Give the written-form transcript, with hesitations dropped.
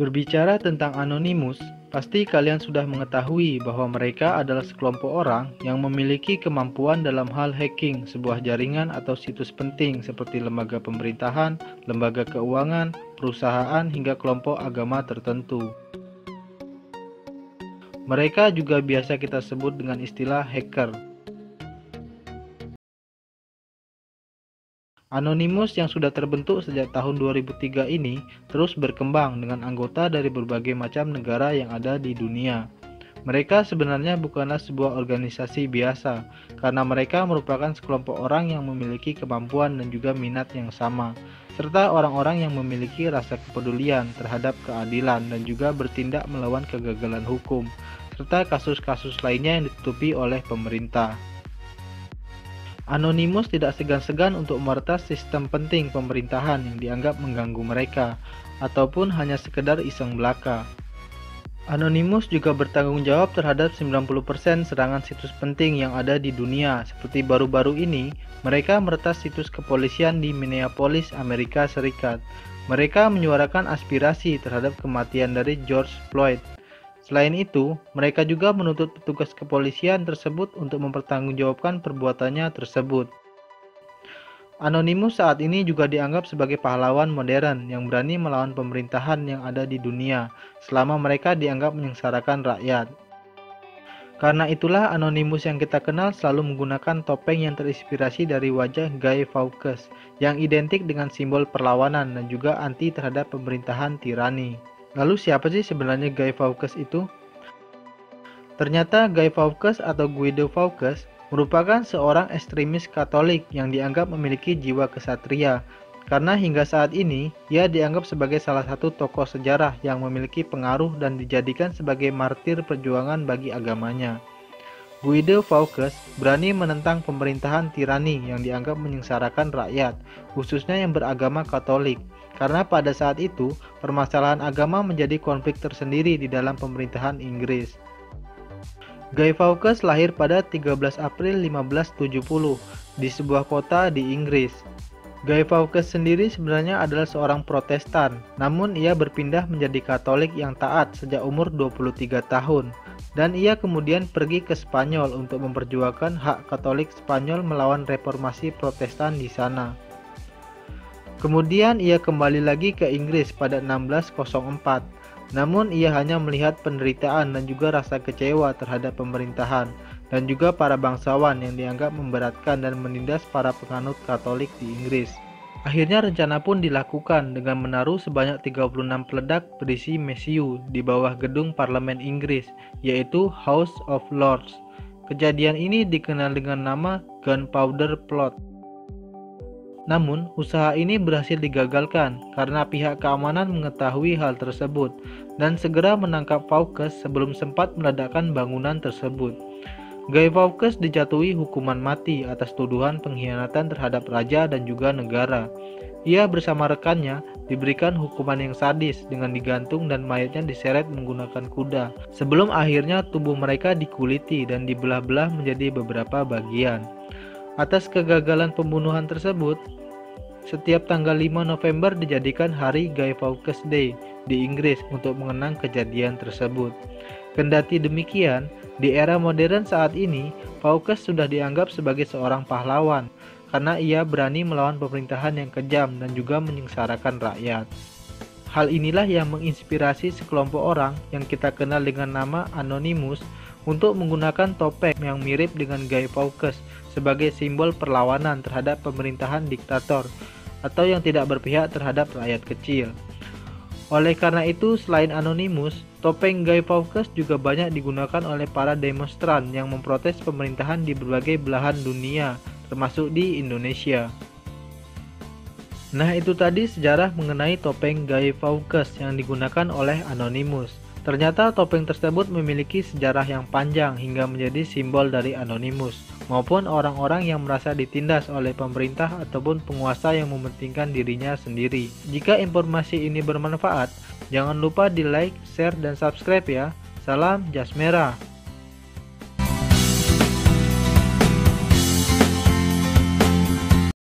Berbicara tentang Anonymous, pasti kalian sudah mengetahui bahwa mereka adalah sekelompok orang yang memiliki kemampuan dalam hal hacking sebuah jaringan atau situs penting seperti lembaga pemerintahan, lembaga keuangan, perusahaan, hingga kelompok agama tertentu. Mereka juga biasa kita sebut dengan istilah hacker. Anonymous yang sudah terbentuk sejak tahun 2003 ini terus berkembang dengan anggota dari berbagai macam negara yang ada di dunia. Mereka sebenarnya bukanlah sebuah organisasi biasa, karena mereka merupakan sekelompok orang yang memiliki kemampuan dan juga minat yang sama, serta orang-orang yang memiliki rasa kepedulian terhadap keadilan dan juga bertindak melawan kegagalan hukum, serta kasus-kasus lainnya yang ditutupi oleh pemerintah. Anonymous tidak segan-segan untuk meretas sistem penting pemerintahan yang dianggap mengganggu mereka, ataupun hanya sekedar iseng belaka. Anonymous juga bertanggung jawab terhadap 90% serangan situs penting yang ada di dunia, seperti baru-baru ini, mereka meretas situs kepolisian di Minneapolis, Amerika Serikat. Mereka menyuarakan aspirasi terhadap kematian dari George Floyd. Selain itu, mereka juga menuntut petugas kepolisian tersebut untuk mempertanggungjawabkan perbuatannya tersebut. Anonymous saat ini juga dianggap sebagai pahlawan modern yang berani melawan pemerintahan yang ada di dunia, selama mereka dianggap menyengsarakan rakyat. Karena itulah Anonymous yang kita kenal selalu menggunakan topeng yang terinspirasi dari wajah Guy Fawkes, yang identik dengan simbol perlawanan dan juga anti terhadap pemerintahan tirani. Lalu siapa sih sebenarnya Guy Fawkes itu? Ternyata Guy Fawkes atau Guido Fawkes merupakan seorang ekstremis Katolik yang dianggap memiliki jiwa kesatria, karena hingga saat ini ia dianggap sebagai salah satu tokoh sejarah yang memiliki pengaruh dan dijadikan sebagai martir perjuangan bagi agamanya. Guido Fawkes berani menentang pemerintahan tirani yang dianggap menyengsarakan rakyat, khususnya yang beragama Katolik, karena pada saat itu permasalahan agama menjadi konflik tersendiri di dalam pemerintahan Inggris. Guy Fawkes lahir pada 13 April 1570 di sebuah kota di Inggris. Guy Fawkes sendiri sebenarnya adalah seorang Protestan, namun ia berpindah menjadi Katolik yang taat sejak umur 23 tahun. Dan ia kemudian pergi ke Spanyol untuk memperjuangkan hak Katolik Spanyol melawan reformasi Protestan di sana. Kemudian ia kembali lagi ke Inggris pada 1604. Namun ia hanya melihat penderitaan dan juga rasa kecewa terhadap pemerintahan dan juga para bangsawan yang dianggap memberatkan dan menindas para penganut Katolik di Inggris. Akhirnya rencana pun dilakukan dengan menaruh sebanyak 36 peledak berisi mesiu di bawah gedung parlemen Inggris, yaitu House of Lords. Kejadian ini dikenal dengan nama Gunpowder Plot. Namun, usaha ini berhasil digagalkan karena pihak keamanan mengetahui hal tersebut dan segera menangkap Fawkes sebelum sempat meledakkan bangunan tersebut. Guy Fawkes dijatuhi hukuman mati atas tuduhan pengkhianatan terhadap raja dan juga negara. Ia bersama rekannya diberikan hukuman yang sadis dengan digantung dan mayatnya diseret menggunakan kuda, sebelum akhirnya tubuh mereka dikuliti dan dibelah-belah menjadi beberapa bagian. Atas kegagalan pembunuhan tersebut, setiap tanggal 5 November dijadikan hari Guy Fawkes Day di Inggris untuk mengenang kejadian tersebut. Kendati demikian, di era modern saat ini, Fawkes sudah dianggap sebagai seorang pahlawan karena ia berani melawan pemerintahan yang kejam dan juga menyengsarakan rakyat. Hal inilah yang menginspirasi sekelompok orang yang kita kenal dengan nama Anonymous untuk menggunakan topeng yang mirip dengan Guy Fawkes sebagai simbol perlawanan terhadap pemerintahan diktator atau yang tidak berpihak terhadap rakyat kecil. Oleh karena itu, selain Anonymous, topeng Guy Fawkes juga banyak digunakan oleh para demonstran yang memprotes pemerintahan di berbagai belahan dunia, termasuk di Indonesia. Nah, itu tadi sejarah mengenai topeng Guy Fawkes yang digunakan oleh Anonymous. Ternyata topeng tersebut memiliki sejarah yang panjang hingga menjadi simbol dari Anonymous, maupun orang-orang yang merasa ditindas oleh pemerintah ataupun penguasa yang mementingkan dirinya sendiri. Jika informasi ini bermanfaat, jangan lupa di like, share, dan subscribe ya. Salam Jas Merah.